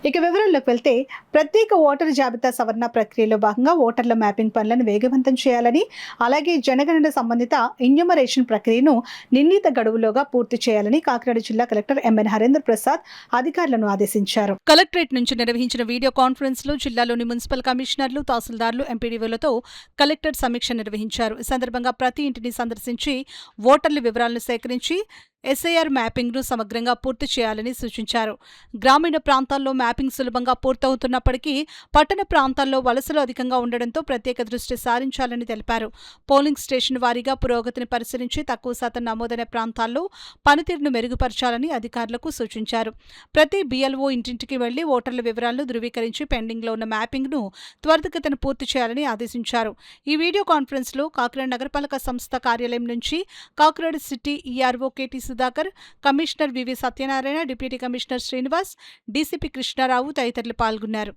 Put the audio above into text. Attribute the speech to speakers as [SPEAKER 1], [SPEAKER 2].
[SPEAKER 1] ఇక వివరాల్లోకి వెళ్తే ప్రత్యేక ఓటరు జాబితా సవరణ ప్రక్రియలో భాగంగా ఓటర్ల మ్యాపింగ్ పనులను వేగవంతం చేయాలని, అలాగే జనగణన సంబంధిత ఇన్యూమరేషన్ ప్రక్రియను నిర్ణీత గడువులోగా పూర్తి చేయాలని కాకినాడ జిల్లా కలెక్టర్ ఎంఎన్ హరేంద్ర ప్రసాద్ అధికారులను ఆదేశించారు. కలెక్టరేట్ నుంచి నిర్వహించిన వీడియో కాన్ఫరెన్స్ లో జిల్లాలోని మున్సిపల్ కమిషనర్లు, తహసీల్దార్లు, ఎంపీడీఓలతో కలెక్టర్ సమీక్ష నిర్వహించారు. ఈ సందర్భంగా ప్రతి ఇంటిని సందర్శించి ఓటర్ల వివరాలను సేకరించి ఎస్ఐఆర్ మ్యాపింగ్ను సమగ్రంగా పూర్తి చేయాలని సూచించారు. గ్రామీణ ప్రాంతాల్లో మ్యాపింగ్ సులభంగా పూర్తవుతున్నప్పటికీ పట్టణ ప్రాంతాల్లో వలసలు అధికంగా ఉండడంతో ప్రత్యేక దృష్టి సారించాలని తెలిపారు. పోలింగ్ స్టేషన్ వారీగా పురోగతిని పరిశీలించి తక్కువ శాతం నమోదైన ప్రాంతాల్లో పనితీరును మెరుగుపరచాలని అధికారులకు సూచించారు. ప్రతి బిఎల్ఓ ఇంటింటికి వెళ్లి ఓటర్ల వివరాలను ధృవీకరించి పెండింగ్లో ఉన్న మ్యాపింగ్ను త్వరితగతిన పూర్తి చేయాలని ఆదేశించారు. ఈ వీడియో కాన్ఫరెన్స్లో కాకినాడ నగరపాలక సంస్థ కార్యాలయం నుంచి Kakinada city ERO KT Sudhakar, commissioner VV Satyanarayana, deputy commissioner Srinivas, DCP Krishnarao తదితరులు పాల్గొన్నారు.